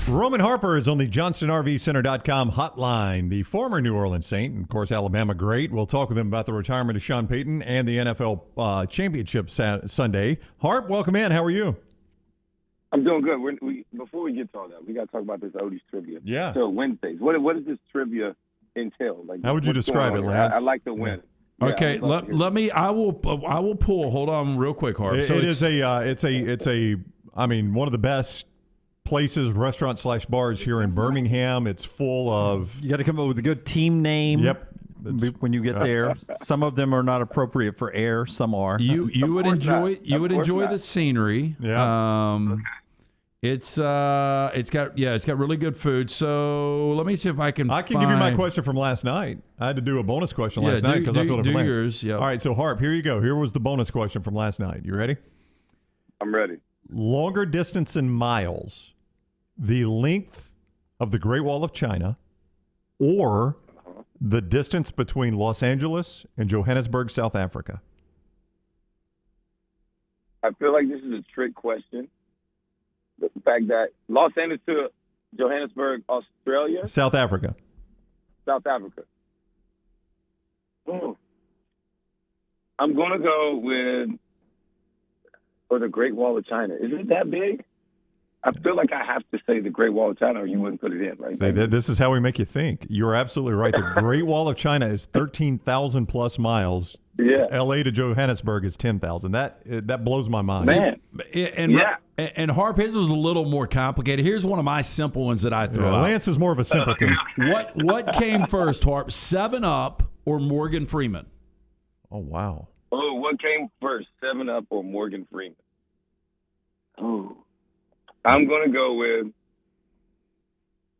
Roman Harper is on the JohnstonRVCenter.com hotline, the former New Orleans Saint, and of course, Alabama great. We'll talk with him about the retirement of Sean Payton and the NFL championship Sunday. Harp, welcome in. How are you? I'm doing good. Before we get to all that, we got to talk about this Oldies trivia. Yeah. So Wednesdays, what does this trivia entail? Like, how would you describe it, Lance? I like to win. Yeah. Okay, let me. I will pull. Hold on, real quick, Harp. It's one of the best places, restaurant/bars here in Birmingham. It's full of. You got to come up with a good team name. Yep. When you get there, some of them are not appropriate for air. Some are. You would enjoy the scenery. Yeah. It's got really good food. So let me see if I can. Give you my question from last night. I had to do a bonus question last night because I filled it for Lance. Yours, yeah. All right, so Harp, here you go. Here was the bonus question from last night. You ready? I'm ready. Longer distance in miles, the length of the Great Wall of China, or the distance between Los Angeles and Johannesburg, South Africa? I feel like this is a trick question. The fact that Los Angeles to Johannesburg, Australia? South Africa. South Africa. Oh. I'm going to go with the Great Wall of China. Is it that big? I feel like I have to say the Great Wall of China or you wouldn't put it in, right? This is how we make you think. You're absolutely right. The Great Wall of China is 13,000 plus miles. Yeah. L.A. to Johannesburg is 10,000. That blows my mind. Man. And Harp, his was a little more complicated. Here's one of my simple ones that I throw out. Lance is more of a simpleton. What came first, Harp? 7-Up or Morgan Freeman? Oh, wow. Oh, what came first, 7-Up or Morgan Freeman? Oh. I'm going to go with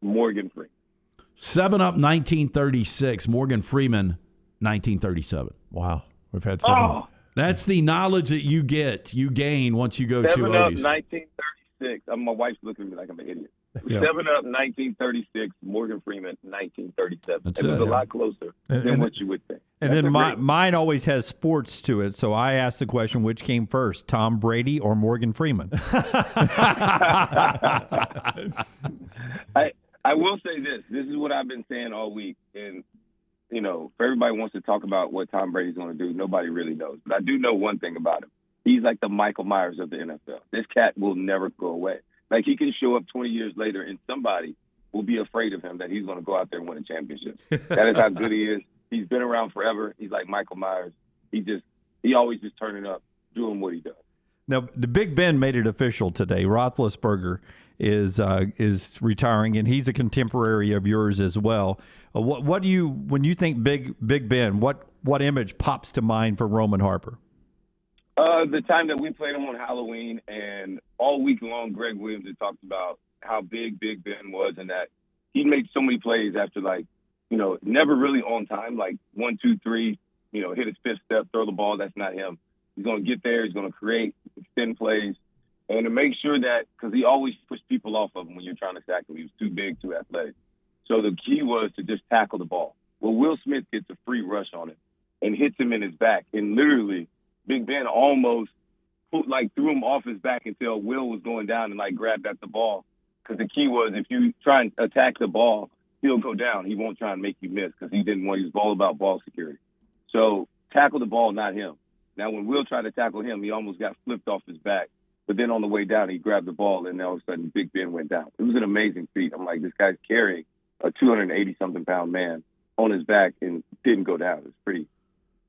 Morgan Freeman. 7-Up, 1936. Morgan Freeman, 1937. Wow. We've had 7. Oh. That's the knowledge that you gain once you go to 7-Up, Odie's. 1936. My wife's looking at me like I'm an idiot. Yeah. 7-Up, 1936. Morgan Freeman, 1937. That's it was it. a lot closer than what you would think. And then mine always has sports to it, so I ask the question, which came first, Tom Brady or Morgan Freeman? I will say this. This is what I've been saying all week. And, if everybody wants to talk about what Tom Brady's going to do, nobody really knows. But I do know one thing about him. He's like the Michael Myers of the NFL. This cat will never go away. Like, he can show up 20 years later and somebody will be afraid of him that he's going to go out there and win a championship. That is how good he is. He's been around forever. He's like Michael Myers. He always just turning up, doing what he does. Now, the Big Ben made it official today. Roethlisberger is retiring, and he's a contemporary of yours as well. What do you, when you think Big Ben, what image pops to mind for Roman Harper? The time that we played him on Halloween, and all week long, Greg Williams had talked about how big Big Ben was, and that he made so many plays after, never really on time, like 1, 2, 3, hit his fifth step, throw the ball. That's not him. He's going to get there. He's going to create, extend plays, and to make sure that, because he always pushed people off of him when you're trying to sack him. He was too big, too athletic. So the key was to just tackle the ball. Well, Will Smith gets a free rush on him and hits him in his back, and literally Big Ben almost threw him off his back until Will was going down and grabbed at the ball. Because the key was, if you try and attack the ball, he'll go down. He won't try and make you miss because he was all about ball security. So tackle the ball, not him. Now, when Will tried to tackle him, he almost got flipped off his back. But then on the way down, he grabbed the ball, and all of a sudden, Big Ben went down. It was an amazing feat. I'm like, this guy's carrying a 280-something pound man on his back and didn't go down. It's pretty.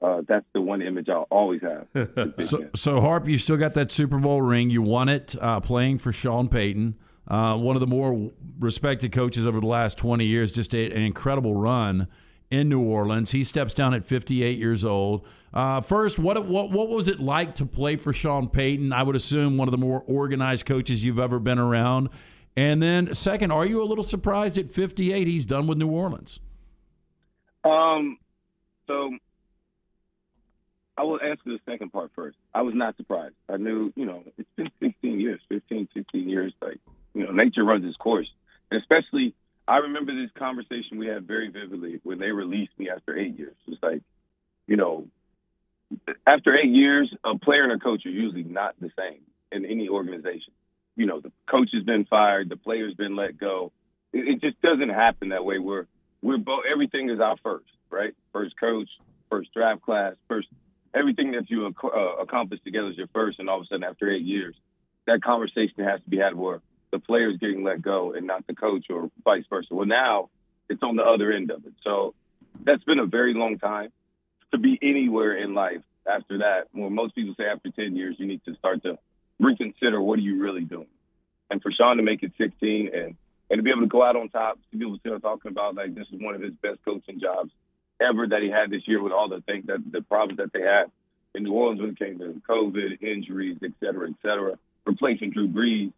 That's the one image I'll always have. So, Harp, you still got that Super Bowl ring. You won it playing for Sean Payton, one of the more respected coaches over the last 20 years, just an incredible run in New Orleans. He steps down at 58 years old. First, what was it like to play for Sean Payton? I would assume one of the more organized coaches you've ever been around. And then, second, are you a little surprised at 58 he's done with New Orleans? So I will answer the second part first. I was not surprised. I knew, it's been 16 years. Nature runs its course. And especially, I remember this conversation we had very vividly when they released me after 8 years. It's like, after 8 years, a player and a coach are usually not the same in any organization. the coach has been fired, the player's been let go. It just doesn't happen that way. We're both, everything is our first, right? First coach, first draft class, first everything that you accomplish together is your first, and all of a sudden after 8 years, that conversation has to be had where the player's getting let go and not the coach, or vice versa. Well, now it's on the other end of it. So that's been a very long time to be anywhere in life after that. When most people say after 10 years, you need to start to reconsider what are you really doing. And for Sean to make it 16 and to be able to go out on top, to people still talking about like this is one of his best coaching jobs ever that he had this year with all the things that the problems that they had in New Orleans when it came to COVID, injuries, et cetera, replacing Drew Brees.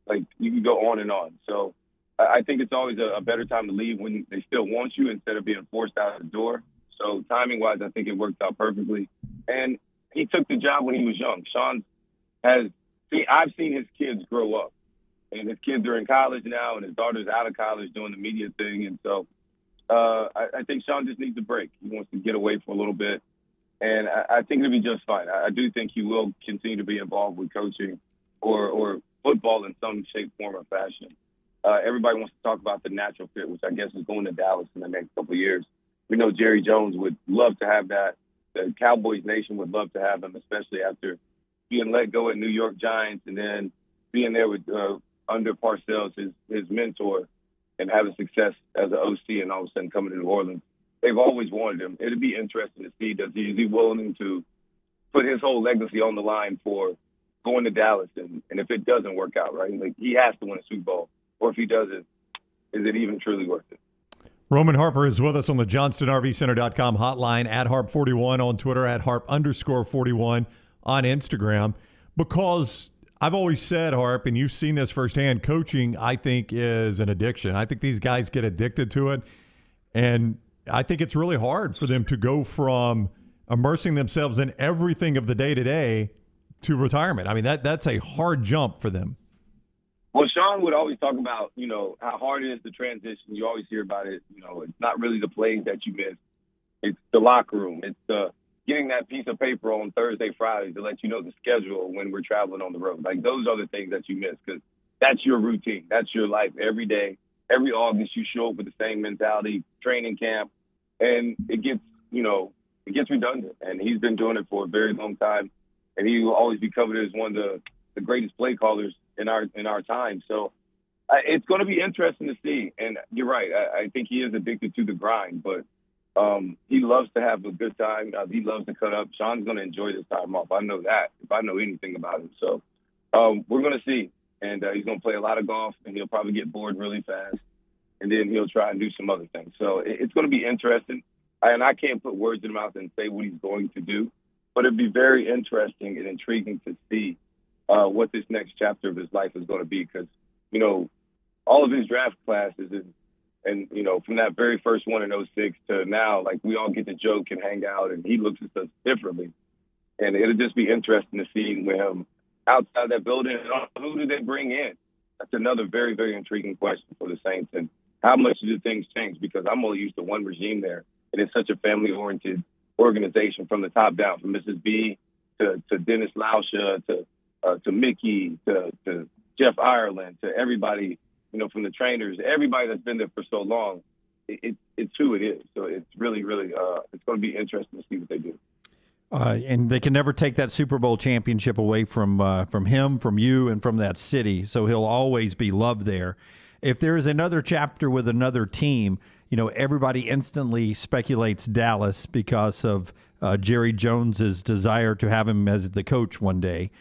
Like, you can go on and on. So I think it's always a better time to leave when they still want you instead of being forced out the door. So timing-wise, I think it worked out perfectly. And he took the job when he was young. Sean I've seen his kids grow up. And his kids are in college now, and his daughter's out of college doing the media thing. And so I think Sean just needs a break. He wants to get away for a little bit. And I think it'll be just fine. I do think he will continue to be involved with coaching or football in some shape, form, or fashion. Everybody wants to talk about the natural fit, which I guess is going to Dallas in the next couple of years. We know Jerry Jones would love to have that. The Cowboys Nation would love to have him, especially after being let go at New York Giants and then being there with under Parcells, his mentor, and having success as an OC and all of a sudden coming to New Orleans. They've always wanted him. It'd be interesting to see, is he willing to put his whole legacy on the line for going to Dallas? And if it doesn't work out, right, like he has to win a Super Bowl. Or if he doesn't, is it even truly worth it? Roman Harper is with us on the JohnstonRVCenter.com hotline, at Harp41 on Twitter, at Harp_41 on Instagram. Because I've always said, Harp, and you've seen this firsthand, coaching, I think, is an addiction. I think these guys get addicted to it. And I think it's really hard for them to go from immersing themselves in everything of the day-to-day to retirement. I mean, that's a hard jump for them. Well, Sean would always talk about, how hard it is to transition. You always hear about it. It's not really the plays that you miss. It's the locker room. It's getting that piece of paper on Thursday, Friday to let you know the schedule when we're traveling on the road. Like, those are the things that you miss because that's your routine. That's your life every day. Every August you show up with the same mentality, training camp, and it gets redundant. And he's been doing it for a very long time, and he will always be covered as one of the greatest play callers in our time. So it's going to be interesting to see. And you're right. I think he is addicted to the grind, but he loves to have a good time. He loves to cut up. Sean's going to enjoy this time off. I know that, if I know anything about him. So we're going to see. And he's going to play a lot of golf, and he'll probably get bored really fast. And then he'll try and do some other things. So it's going to be interesting. And I can't put words in his mouth and say what he's going to do, but it'd be very interesting and intriguing to see what this next chapter of his life is going to be. Because, all of his draft classes and from that very first one in 2006 to now, like, we all get to joke and hang out, and he looks at us differently. And it'll just be interesting to see him outside that building. And who do they bring in? That's another very, very intriguing question for the Saints. And how much do things change? Because I'm only used to one regime there. And it's such a family-oriented organization from the top down, from Mrs. B to Dennis Lauscha to Mickey to Jeff Ireland to everybody, from the trainers, everybody that's been there for so long. It's who it is. So it's really, really it's going to be interesting to see what they do. And they can never take that Super Bowl championship away from him, from you, and from that city. So he'll always be loved there. If there is another chapter with another team, everybody instantly speculates Dallas because of Jerry Jones's desire to have him as the coach one day.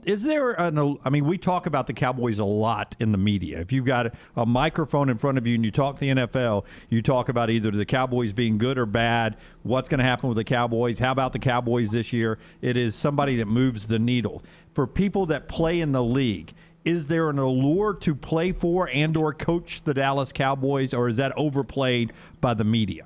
Is there we talk about the Cowboys a lot in the media. If you've got a microphone in front of you and you talk the NFL, you talk about either the Cowboys being good or bad, what's going to happen with the Cowboys, how about the Cowboys this year? It is somebody that moves the needle. For people that play in the league, is there an allure to play for and or coach the Dallas Cowboys, or is that overplayed by the media?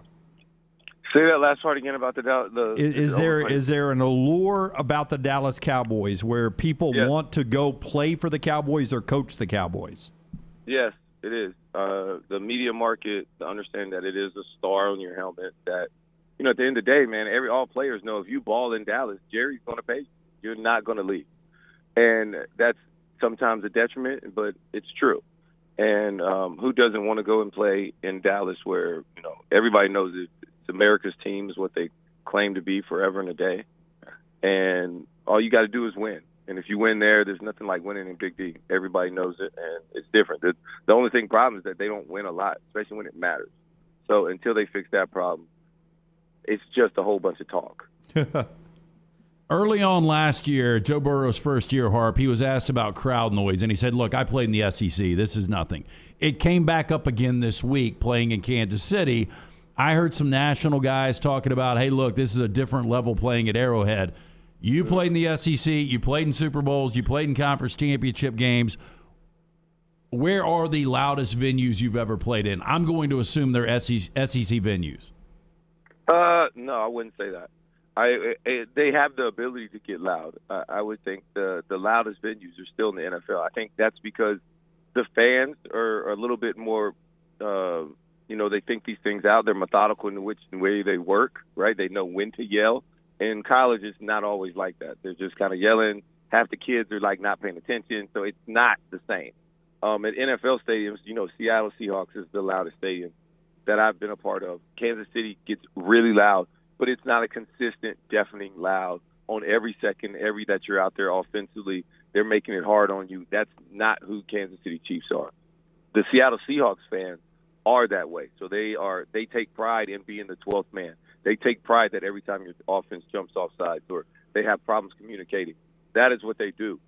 Say that last part again about the Is there an allure about the Dallas Cowboys where people want to go play for the Cowboys or coach the Cowboys? Yes, it is. The media market, the understanding that it is a star on your helmet, that, at the end of the day, man, all players know if you ball in Dallas, Jerry's going to pay you. You're not going to leave. And that's sometimes a detriment, but it's true. And who doesn't want to go and play in Dallas where, everybody knows it's America's team is what they claim to be forever and a day. And all you got to do is win. And if you win there's nothing like winning in Big D. Everybody knows it, and it's different. The only problem is that they don't win a lot, especially when it matters. So until they fix that problem, it's just a whole bunch of talk. Early on last year, Joe Burrow's first year, Harp, he was asked about crowd noise, and he said, look, I played in the SEC. This is nothing. It came back up again this week playing in Kansas City. I heard some national guys talking about, hey, look, this is a different level playing at Arrowhead. You played in the SEC. You played in Super Bowls. You played in conference championship games. Where are the loudest venues you've ever played in? I'm going to assume they're SEC venues. No, I wouldn't say that. They have the ability to get loud. I would think the loudest venues are still in the NFL. I think that's because the fans are a little bit more, they think these things out. They're methodical in which way they work, right? They know when to yell. In college, it's not always like that. They're just kind of yelling. Half the kids are like not paying attention, so it's not the same. At NFL stadiums, Seattle Seahawks is the loudest stadium that I've been a part of. Kansas City gets really loud, but it's not a consistent, deafening loud on every second, that you're out there offensively. They're making it hard on you. That's not who Kansas City Chiefs are. The Seattle Seahawks fans are that way. So they take pride in being the 12th man. They take pride that every time your offense jumps off sides or they have problems communicating. That is what they do.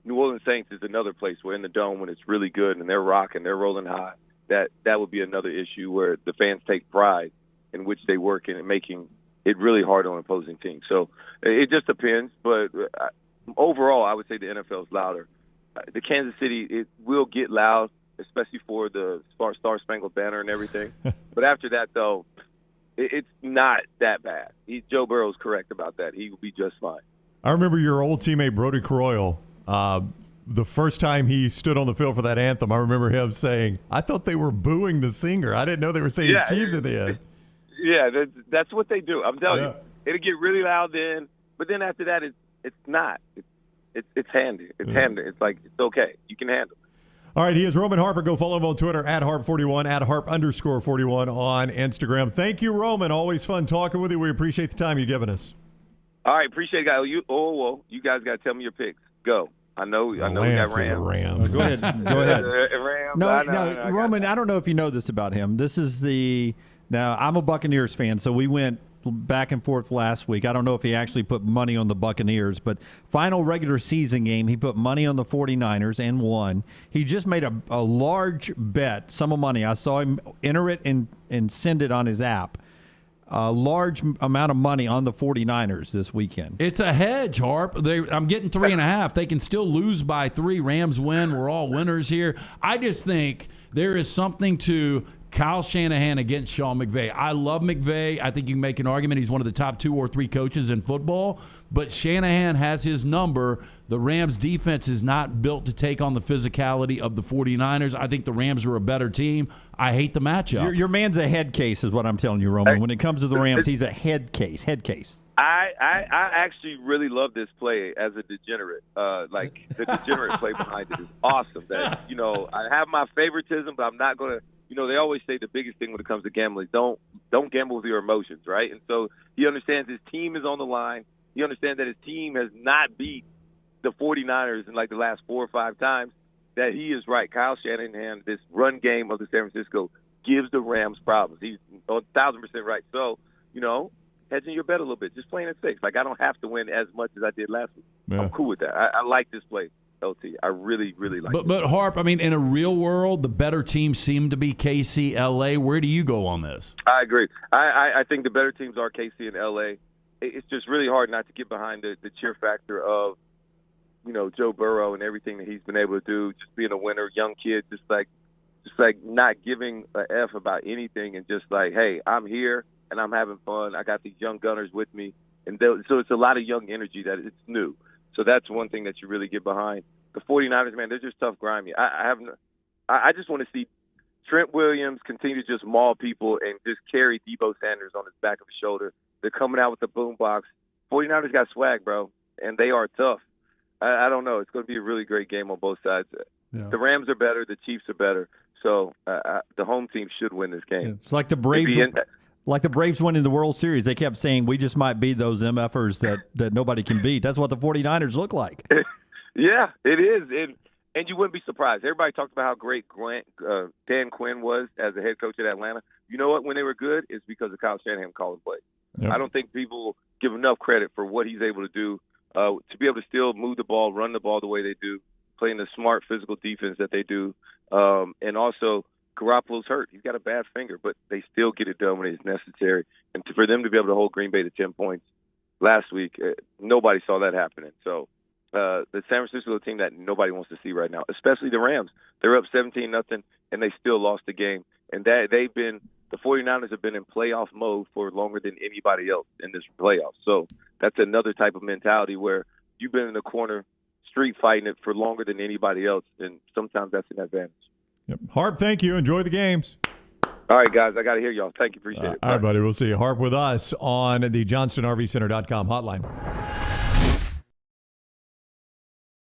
New Orleans Saints is another place where in the dome when it's really good and they're rocking, they're rolling high, that would be another issue where the fans take pride in which they work in and making it really hard on opposing teams. So it just depends. But overall, I would say the NFL is louder. The Kansas City, it will get loud, especially for the Star Spangled Banner and everything. But after that, though, it's not that bad. Joe Burrow's correct about that. He will be just fine. I remember your old teammate, Brody Croyle, the first time he stood on the field for that anthem, I remember him saying, I thought they were booing the singer. I didn't know they were saying Chiefs at the end. Yeah, that's what they do. I'm telling you. It'll get really loud then, but then after that, it's not. It's handy. It's handy. It's like, it's okay. You can handle it. All right, he is Roman Harper. Go follow him on Twitter, @Harp41, @Harp_41 on Instagram. Thank you, Roman. Always fun talking with you. We appreciate the time you've given us. All right, appreciate it, guys. You guys got to tell me your picks. Go. I know we got Rams. Go ahead. Rams. No, Roman, I don't know if you know this about him. Now, I'm a Buccaneers fan, so we went back and forth last week. I don't know if he actually put money on the Buccaneers, but final regular season game, he put money on the 49ers and won. He just made a large bet, sum of money. I saw him enter it and send it on his app. A large amount of money on the 49ers this weekend. It's a hedge, Harp. I'm getting 3.5. They can still lose by 3. Rams win. We're all winners here. I just think there is something to Kyle Shanahan against Sean McVay. I love McVay. I think you can make an argument he's one of the top 2 or 3 coaches in football, but Shanahan has his number. The Rams defense is not built to take on the physicality of the 49ers. I think the Rams are a better team. I hate the matchup. Your man's a head case is what I'm telling you, Roman. When it comes to the Rams, he's a head case. I actually really love this play as a degenerate. Like the degenerate play behind it is awesome. That, I have my favoritism, but I'm not going to, they always say the biggest thing when it comes to gambling is don't gamble with your emotions, right? And so he understands his team is on the line. He understands that his team has not beat the 49ers in like the last 4 or 5 times. That he is right. Kyle Shanahan, this run game of the San Francisco gives the Rams problems. He's 1,000% right. So, hedging your bet a little bit, just playing it safe. Like, I don't have to win as much as I did last week. Yeah. I'm cool with that. I like this play, LT. I really, really like it. But Harp, in a real world, the better teams seem to be KC, LA. Where do you go on this? I agree. I think the better teams are KC and LA. It's just really hard not to get behind the cheer factor of, Joe Burrow and everything that he's been able to do, just being a winner, young kid, just like not giving a F about anything and just like, hey, I'm here and I'm having fun. I got these young gunners with me. And so it's a lot of young energy that it's new. So that's one thing that you really get behind. The 49ers, man, they're just tough, grimy. I just want to see Trent Williams continue to just maul people and just carry Debo Sanders on his back of his shoulder. They're coming out with the boom box. 49ers got swag, bro, and they are tough. I don't know. It's going to be a really great game on both sides. Yeah. The Rams are better. The Chiefs are better. So the home team should win this game. It's like the Braves. Like the Braves winning the World Series, they kept saying, we just might be those MFers that nobody can beat. That's what the 49ers look like. Yeah, it is. And you wouldn't be surprised. Everybody talked about how great Dan Quinn was as a head coach at Atlanta. You know what? When they were good, it's because of Kyle Shanahan calling plays. Yep. I don't think people give enough credit for what he's able to do to be able to still move the ball, run the ball the way they do, playing the smart physical defense that they do, and also Garoppolo's hurt. He's got a bad finger, but they still get it done when it's necessary. And for them to be able to hold Green Bay to 10 points last week, nobody saw that happening. So the San Francisco team that nobody wants to see right now, especially the Rams. They're up 17-0, and they still lost the game. And the 49ers have been in playoff mode for longer than anybody else in this playoff. So that's another type of mentality where you've been in the corner street fighting it for longer than anybody else, and sometimes that's an advantage. Yep. Harp, thank you. Enjoy the games. All right, guys. I got to hear y'all. Thank you. Appreciate it. All right, buddy. We'll see you. Harp with us on the JohnstonRVCenter.com hotline.